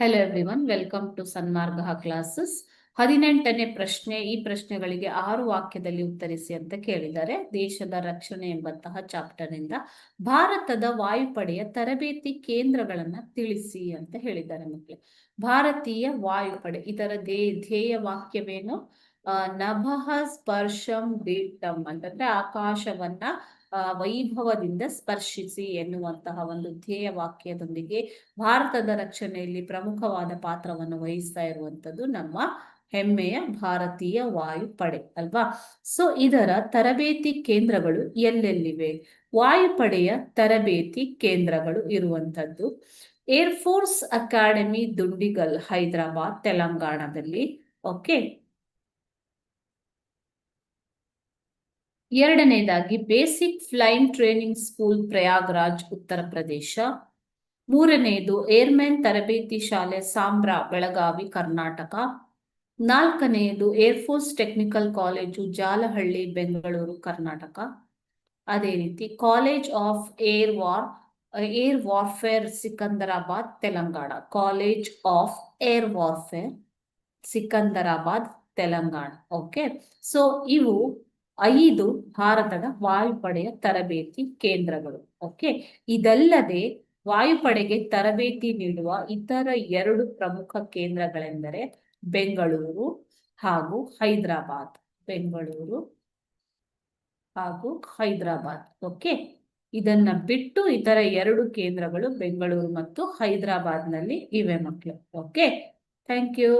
Hello everyone, welcome to Sanmarga classes. 18ನೇ ಪ್ರಶ್ನೆ. ಈ ಪ್ರಶ್ನೆಗಳಿಗೆ 6 ವಾಕ್ಯದಲ್ಲಿ ಉತ್ತರಿಸಿ ಅಂತ ಕೇಳಿದ್ದಾರೆ. ದೇಶದ ರಕ್ಷಣೆ ಎಂಬಂತಹ ಚಾಪ್ಟರ್ ಇಂದ ಭಾರತದ ವಾಯುಪಡೆಯ ತರಬೇತಿ ಕೇಂದ್ರಗಳನ್ನ ತಿಳಿಸಿ ಅಂತ ಹೇಳಿದ್ದಾರೆ ಮಕ್ಕಳೇ. ಭಾರತೀಯ ವಾಯುಪಡೆ ಇದರ ಧ್ಯೇಯ ವಾಕ್ಯವೇನು? ನಭಃ ಸ್ಪರ್ಶಂ ದೀಪ್ತಂ ಅಂತಂದ್ರೆ ಆಕಾಶವನ್ನ ವೈಭವದಿಂದ ಸ್ಪರ್ಶಿಸಿ ಎನ್ನುವಂತಹ ಒಂದು ಧ್ಯೇಯ ವಾಕ್ಯದೊಂದಿಗೆ ಭಾರತದ ರಕ್ಷಣೆಯಲ್ಲಿ ಪ್ರಮುಖವಾದ ಪಾತ್ರವನ್ನು ವಹಿಸ್ತಾ ಇರುವಂತದ್ದು ನಮ್ಮ ಹೆಮ್ಮೆಯ ಭಾರತೀಯ ವಾಯುಪಡೆ ಅಲ್ವಾ. ಸೊ ಇದರ ತರಬೇತಿ ಕೇಂದ್ರಗಳು ಎಲ್ಲೆಲ್ಲಿವೆ? ವಾಯುಪಡೆಯ ತರಬೇತಿ ಕೇಂದ್ರಗಳು ಇರುವಂತದ್ದು ಏರ್ಫೋರ್ಸ್ ಅಕಾಡೆಮಿ ದುಂಡಿಗಲ್, ಹೈದರಾಬಾದ್, ತೆಲಂಗಾಣದಲ್ಲಿ. ಓಕೆ. ಎರಡನೇದಾಗಿ basic flying training school, Prayagraj, Uttar Pradesh. ಮೂರನೆಯದು ಏರ್ಮೆನ್ ತರಬೇತಿ ಶಾಲೆ, ಸಾಂಬ್ರಾ, ಬೆಳಗಾವಿ, ಕರ್ನಾಟಕ. ನಾಲ್ಕನೆಯದು air force technical college, Jalahalli, Bengaluru, Karnataka. ಅದೇ ರೀತಿ college of air warfare, Secunderabad, Telangana. College of air warfare, Secunderabad, Telangana. Okay. So ಇವು 5 ಭಾರತದ ವಾಯುಪಡೆಯ ತರಬೇತಿ ಕೇಂದ್ರಗಳು. ಓಕೆ. ಇದಲ್ಲದೆ ವಾಯುಪಡೆಗೆ ತರಬೇತಿ ನೀಡುವ ಇತರ 2 ಪ್ರಮುಖ ಕೇಂದ್ರಗಳೆಂದರೆ ಬೆಂಗಳೂರು ಹಾಗೂ ಹೈದರಾಬಾದ್. ಬೆಂಗಳೂರು ಹಾಗೂ ಹೈದರಾಬಾದ್. ಓಕೆ. ಇದನ್ನ ಬಿಟ್ಟು ಇತರ 2 ಕೇಂದ್ರಗಳು ಬೆಂಗಳೂರು ಮತ್ತು ಹೈದರಾಬಾದ್ ನಲ್ಲಿ ಇವೆ ಮಕ್ಕಳು. ಓಕೆ. Thank you.